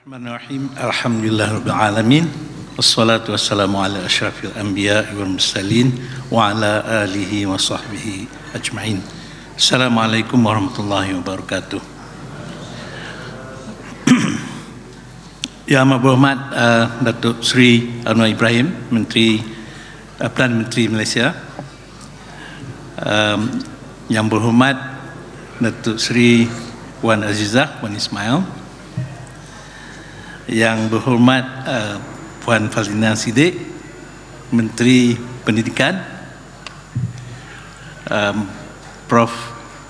Bismillahirrahmanirrahim. Alhamdulillahirabbil alamin. Wassalatu wassalamu ala asyrafil anbiya'i wal mursalin wa ala alihi wa sahbihi ajma'in. Assalamualaikum warahmatullahi wabarakatuh. Yang amat berhormat Datuk Seri Anwar Ibrahim, Menteri Perdana Menteri Malaysia. Yang berhormat Datuk Seri Wan Azizah Wan Ismail. Yang berhormat Puan Fazlina Siddiq, Menteri Pendidikan, Prof.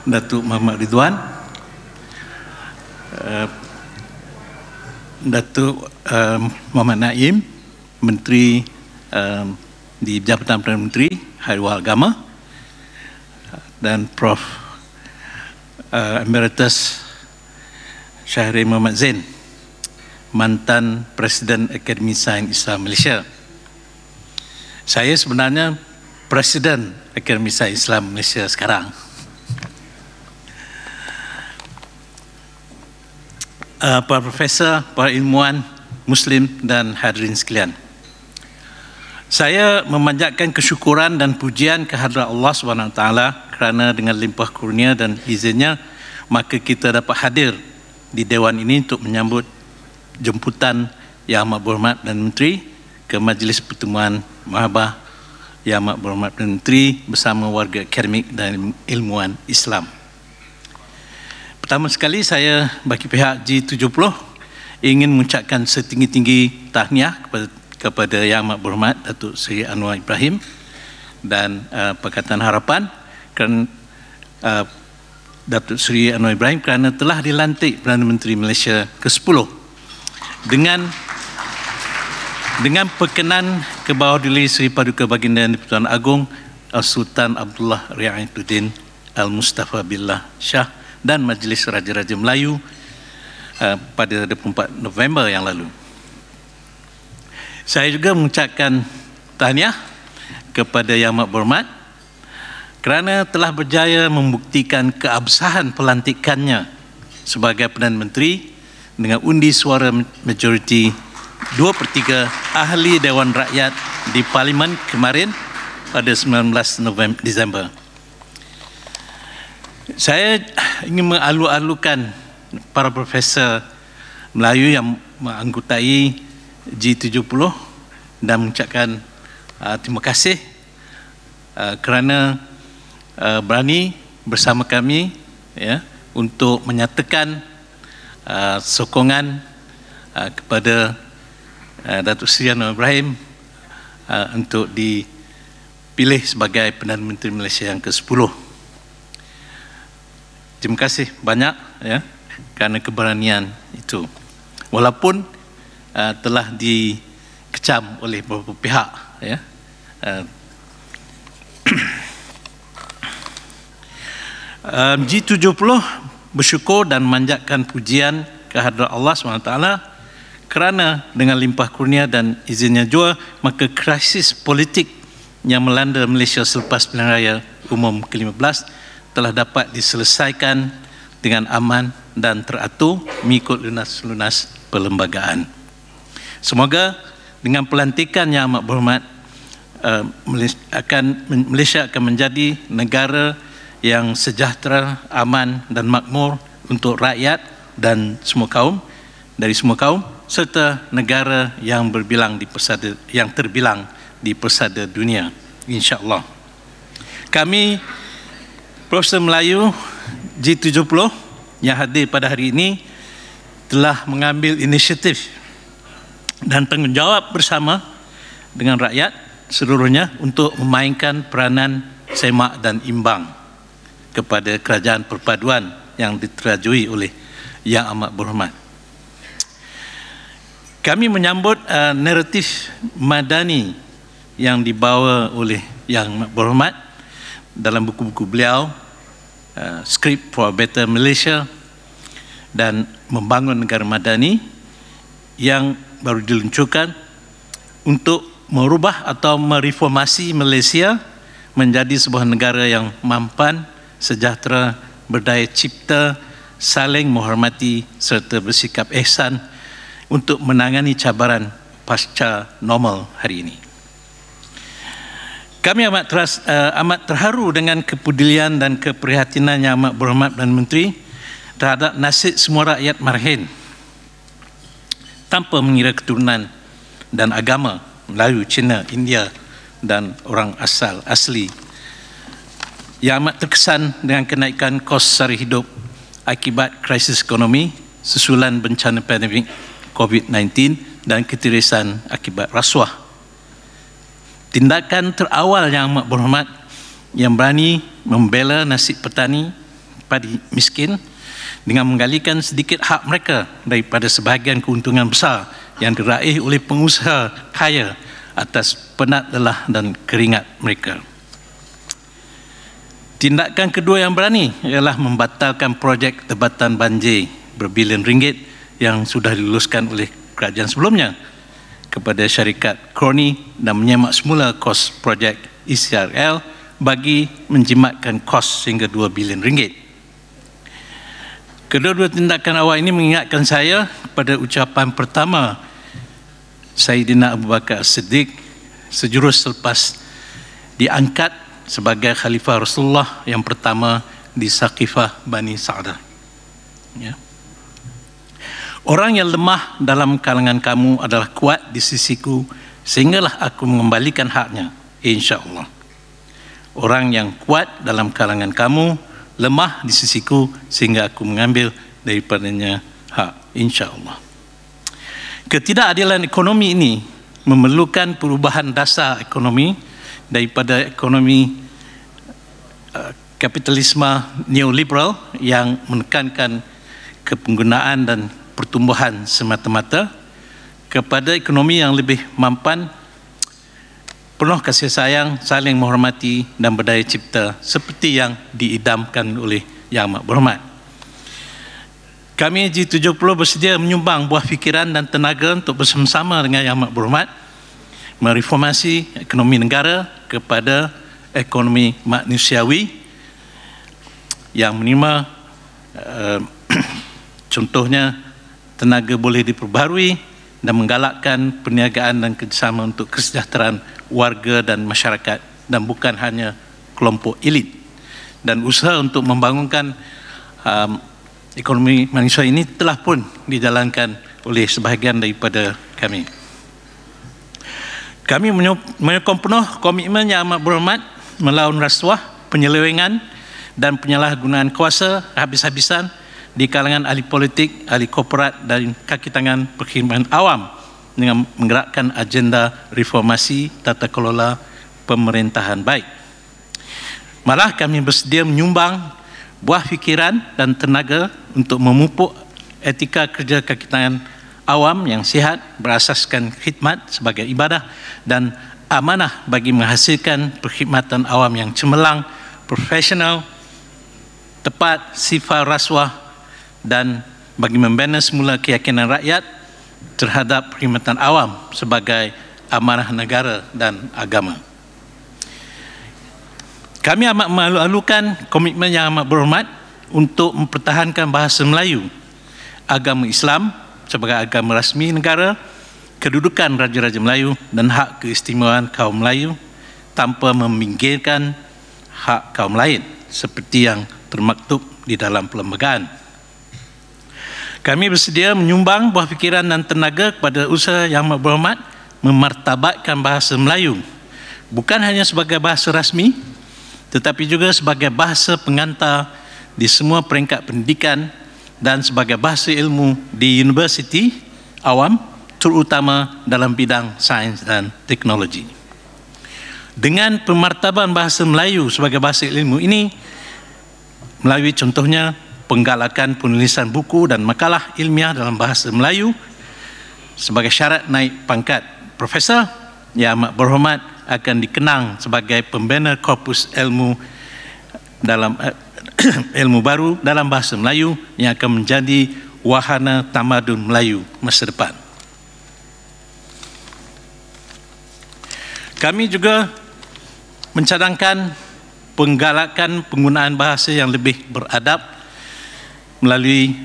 Datuk Muhammad Ridwan, Datuk Muhammad Naim, Menteri di Jabatan Perdana Menteri Hari Wahal Agama, dan Prof. Emeritus Syahrir Muhammad Zain, mantan Presiden Akademi Sains Islam Malaysia. Saya sebenarnya Presiden Akademi Sains Islam Malaysia sekarang. Para profesor, para ilmuwan Muslim dan hadirin sekalian, saya memanjatkan kesyukuran dan pujian kehadrat Allah SWT kerana dengan limpah kurnia dan izinnya maka kita dapat hadir di Dewan ini untuk menyambut jemputan Yang Amat Berhormat dan Menteri ke Majlis Pertemuan Mahabah Yang Amat Berhormat dan Menteri bersama warga akademik dan ilmuwan Islam. Pertama sekali saya bagi pihak G70 ingin mengucapkan setinggi-tinggi tahniah kepada Yang Amat Berhormat Datuk Seri Anwar Ibrahim dan Pakatan Harapan kerana Datuk Seri Anwar Ibrahim kerana telah dilantik Perdana Menteri Malaysia ke-10 dengan perkenan ke bawah diri Seri Paduka Baginda Yang di-Pertuan Agong Sultan Abdullah Riayatuddin Al-Mustafa Billah Shah dan Majlis Raja-Raja Melayu pada 24 November yang lalu. Saya juga mengucapkan tahniah kepada Yang Amat Berhormat kerana telah berjaya membuktikan keabsahan pelantikannya sebagai Perdana Menteri dengan undi suara majoriti 2/3 ahli Dewan Rakyat di Parlimen kemarin pada 19 Disember. Saya ingin mengalu-alukan para profesor Melayu yang menganggotai G70 dan mengucapkan terima kasih kerana berani bersama kami untuk menyatakan sokongan kepada Datuk Seri Anwar Ibrahim untuk dipilih sebagai Perdana Menteri Malaysia yang ke-10. Terima kasih banyak kerana keberanian itu. Walaupun telah dikecam oleh beberapa pihak G70 bersyukur dan memanjatkan pujian kehadrat Allah SWT kerana dengan limpah kurnia dan izinnya jua maka krisis politik yang melanda Malaysia selepas pilihan raya umum ke-15 telah dapat diselesaikan dengan aman dan teratur mengikut lunas-lunas perlembagaan. Semoga dengan pelantikan Yang Amat Berhormat Malaysia akan menjadi negara yang sejahtera, aman dan makmur untuk rakyat dan semua kaum, dari semua kaum, serta negara yang terbilang di persada dunia, insya-Allah. Kami Profesor Melayu G70 yang hadir pada hari ini telah mengambil inisiatif dan tanggungjawab bersama dengan rakyat seluruhnya untuk memainkan peranan semak dan imbang kepada kerajaan perpaduan yang diterajui oleh Yang Amat Berhormat. Kami menyambut naratif madani yang dibawa oleh Yang Amat Berhormat dalam buku-buku beliau, Script for a Better Malaysia dan Membangun Negara Madani, yang baru diluncurkan untuk merubah atau mereformasi Malaysia menjadi sebuah negara yang mampan, sejahtera, berdaya cipta, saling menghormati serta bersikap ihsan untuk menangani cabaran pasca normal hari ini. Kami amat terharu dengan kepedulian dan keprihatinan Yang Amat Berhormat Perdana Menteri terhadap nasib semua rakyat Bahrain tanpa mengira keturunan dan agama, Melayu, Cina, India dan orang asli. Yang amat terkesan dengan kenaikan kos sara hidup akibat krisis ekonomi susulan bencana pandemik COVID-19 dan ketirisan akibat rasuah. Tindakan terawal Yang Amat Berhormat yang berani membela nasib petani padi miskin dengan menggalikan sedikit hak mereka daripada sebahagian keuntungan besar yang diraih oleh pengusaha kaya atas penat lelah dan keringat mereka. Tindakan kedua yang berani ialah membatalkan projek tebatan banjir berbilion ringgit yang sudah diluluskan oleh kerajaan sebelumnya kepada syarikat Kroni dan menyemak semula kos projek ECRL bagi menjimatkan kos sehingga 2 bilion ringgit. Kedua-dua tindakan awal ini mengingatkan saya pada ucapan pertama Sayyidina Abu Bakar As-Siddiq sejurus selepas diangkat sebagai Khalifah Rasulullah yang pertama di Saqifah Bani Sa'dah. Ya. Orang yang lemah dalam kalangan kamu adalah kuat di sisiku sehinggalah aku mengembalikan haknya, insya-Allah. Orang yang kuat dalam kalangan kamu lemah di sisiku sehingga aku mengambil daripadanya hak, insya-Allah. Ketidakadilan ekonomi ini memerlukan perubahan dasar ekonomi daripada ekonomi kapitalisme neoliberal yang menekankan kepenggunaan dan pertumbuhan semata-mata kepada ekonomi yang lebih mampan, penuh kasih sayang, saling menghormati dan berdaya cipta seperti yang diidamkan oleh Yang Amat Berhormat. Kami G70 bersedia menyumbang buah fikiran dan tenaga untuk bersama-sama dengan Yang Amat Berhormat mereformasi ekonomi negara kepada ekonomi manusiawi yang menerima contohnya tenaga boleh diperbaharui dan menggalakkan perniagaan dan kerjasama untuk kesejahteraan warga dan masyarakat dan bukan hanya kelompok elit, dan usaha untuk membangunkan ekonomi manusia ini telah pun dijalankan oleh sebahagian daripada kami. Kami menyokong penuh komitmen Yang Amat Berhormat melawan rasuah, penyelewengan dan penyalahgunaan kuasa habis-habisan di kalangan ahli politik, ahli korporat dan kaki tangan perkhidmatan awam dengan menggerakkan agenda reformasi tata kelola pemerintahan baik. Malah kami bersedia menyumbang buah fikiran dan tenaga untuk memupuk etika kerja kaki tangan awam yang sihat berasaskan khidmat sebagai ibadah dan amanah bagi menghasilkan perkhidmatan awam yang cemerlang, profesional, tepat, sifar rasuah dan bagi membina semula keyakinan rakyat terhadap perkhidmatan awam sebagai amanah negara dan agama. Kami amat mengalu-alukan komitmen Yang Amat Berhormat untuk mempertahankan bahasa Melayu, agama Islam sebagai agama rasmi negara, kedudukan Raja-Raja Melayu dan hak keistimewaan kaum Melayu tanpa meminggirkan hak kaum lain seperti yang termaktub di dalam perlembagaan. Kami bersedia menyumbang buah fikiran dan tenaga kepada usaha Yang Amat Berhormat memartabatkan bahasa Melayu bukan hanya sebagai bahasa rasmi tetapi juga sebagai bahasa pengantar di semua peringkat pendidikan dan sebagai bahasa ilmu di universiti awam, terutama dalam bidang sains dan teknologi. Dengan pemartaban bahasa Melayu sebagai bahasa ilmu ini, melalui contohnya penggalakan penulisan buku dan makalah ilmiah dalam bahasa Melayu sebagai syarat naik pangkat profesor, Yang Amat Berhormat akan dikenang sebagai pembina korpus ilmu dalam ilmu baru dalam bahasa Melayu yang akan menjadi wahana tamadun Melayu masa depan. Kami juga mencadangkan penggalakan penggunaan bahasa yang lebih beradab melalui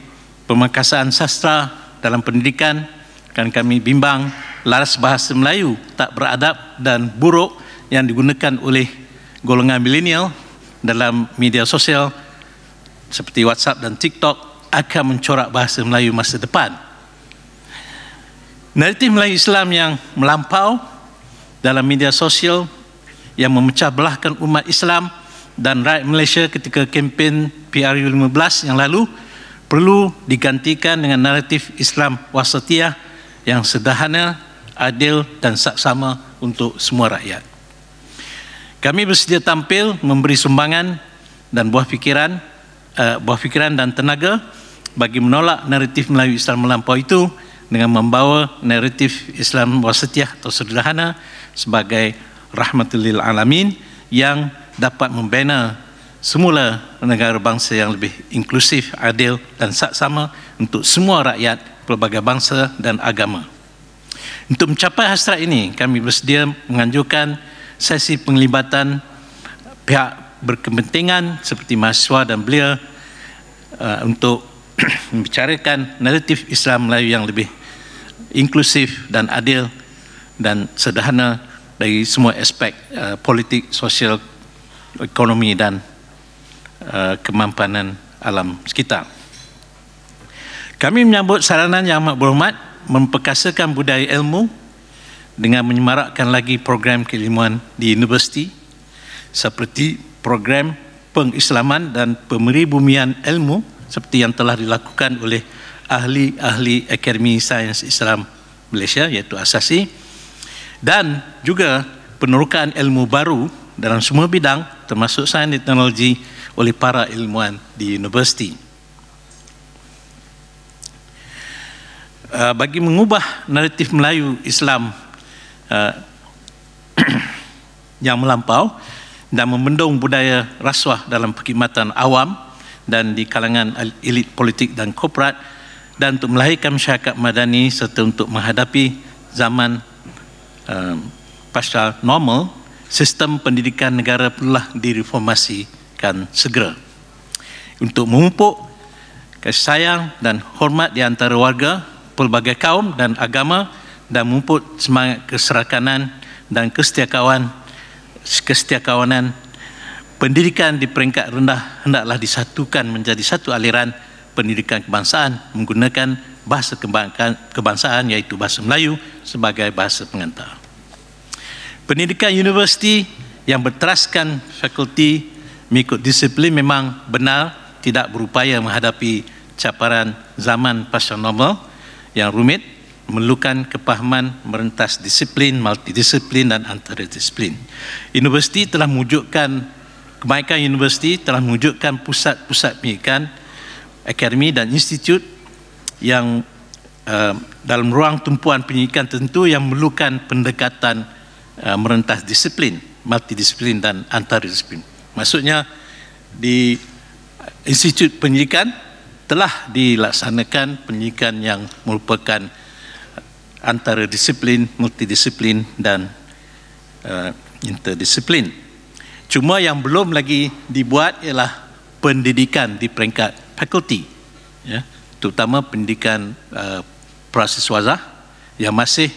pemangkasaan sastra dalam pendidikan kan kami bimbang laras bahasa Melayu tak beradab dan buruk yang digunakan oleh golongan milenial dalam media sosial seperti WhatsApp dan TikTok akan mencorak bahasa Melayu masa depan. Naratif Melayu Islam yang melampau dalam media sosial yang memecah belahkan umat Islam dan rakyat Malaysia ketika kempen PRU15 yang lalu perlu digantikan dengan naratif Islam wasatiyah yang sederhana, adil dan saksama untuk semua rakyat. Kami bersedia tampil memberi sumbangan dan buah fikiran dan tenaga bagi menolak naratif Melayu Islam melampau itu dengan membawa naratif Islam wasatiyah atau sederhana sebagai rahmatul lil alamin yang dapat membina semula negara bangsa yang lebih inklusif, adil dan saksama untuk semua rakyat pelbagai bangsa dan agama. Untuk mencapai hasrat ini, kami bersedia menganjurkan sesi penglibatan pihak berkepentingan seperti mahasiswa dan belia untuk membicarakan naratif Islam Melayu yang lebih inklusif dan adil dan sederhana dari semua aspek politik, sosial, ekonomi dan kemampanan alam sekitar. Kami menyambut saranan yang amat berhormat memperkasakan budaya ilmu dengan menyemarakkan lagi program keilmuan di universiti seperti program pengislaman dan pemeribumian ilmu seperti yang telah dilakukan oleh ahli-ahli Akademi Sains Islam Malaysia iaitu ASASI, dan juga penerokaan ilmu baru dalam semua bidang termasuk sains dan teknologi oleh para ilmuwan di universiti. Bagi mengubah naratif Melayu Islam yang melampau dan membendung budaya rasuah dalam perkhidmatan awam dan di kalangan elit politik dan korporat, dan untuk melahirkan masyarakat madani serta untuk menghadapi zaman pasca normal, sistem pendidikan negara perlulah direformasikan segera untuk memupuk kasih sayang dan hormat di antara warga pelbagai kaum dan agama dan memupuk semangat keserakanan dan kesetiakawanan. Pendidikan di peringkat rendah hendaklah disatukan menjadi satu aliran pendidikan kebangsaan menggunakan bahasa kebangsaan iaitu bahasa Melayu sebagai bahasa pengantar. Pendidikan universiti yang berteraskan fakulti mengikut disiplin memang benar tidak berupaya menghadapi cabaran zaman pasca normal yang rumit, memerlukan kepahaman merentas disiplin, multidisiplin dan antardisiplin. Universiti telah mewujudkan, kebaikan universiti telah mewujudkan pusat-pusat pendidikan, akademi dan institut yang dalam ruang tumpuan pendidikan tentu yang memerlukan pendekatan merentas disiplin, multidisiplin dan antardisiplin. Maksudnya di institut pendidikan telah dilaksanakan pendidikan yang merupakan antara disiplin, multidisiplin dan interdisiplin. Cuma yang belum lagi dibuat ialah pendidikan di peringkat fakulti, ya, terutama pendidikan prasiswazah yang masih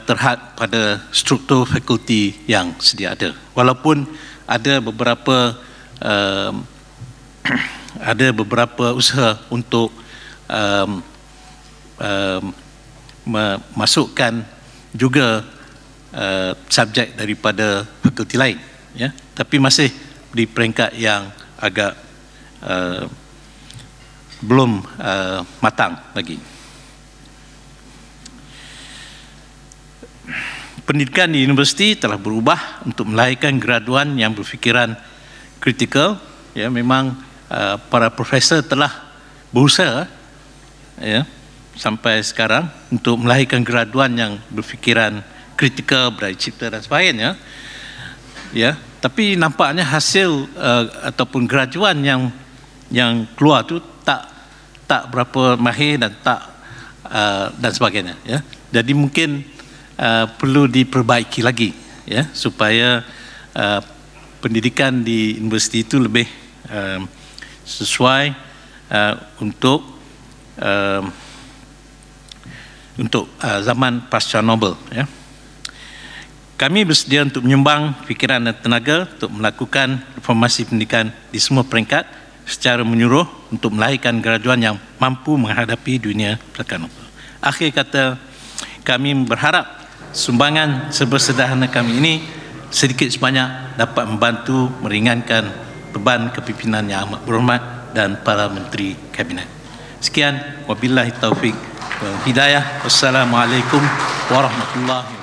terhad pada struktur fakulti yang sedia ada. Walaupun ada beberapa usaha untuk memasukkan juga subjek daripada fakulti lain, ya, tapi masih di peringkat yang agak belum matang lagi. Pendidikan di universiti telah berubah untuk melahirkan graduan yang berfikiran kritikal, ya, memang para profesor telah berusaha, ya, sampai sekarang untuk melahirkan graduan yang berfikiran kritikal, berani cipta dan sebagainya, ya, tapi nampaknya hasil ataupun graduan yang keluar tu tak berapa mahir dan dan sebagainya, ya. Jadi mungkin perlu diperbaiki lagi, ya, supaya pendidikan di universiti itu lebih sesuai untuk zaman pasca Nobel. Ya. Kami bersedia untuk menyumbang fikiran dan tenaga untuk melakukan reformasi pendidikan di semua peringkat secara menyeluruh untuk melahirkan graduan yang mampu menghadapi dunia belakang. Akhir kata, kami berharap sumbangan sebersederhana kami ini sedikit sebanyak dapat membantu meringankan beban kepimpinan yang amat berhormat dan para menteri kabinet. Sekian, wabillahi taufik wal hidayah. Wassalamualaikum warahmatullahi wabarakatuh.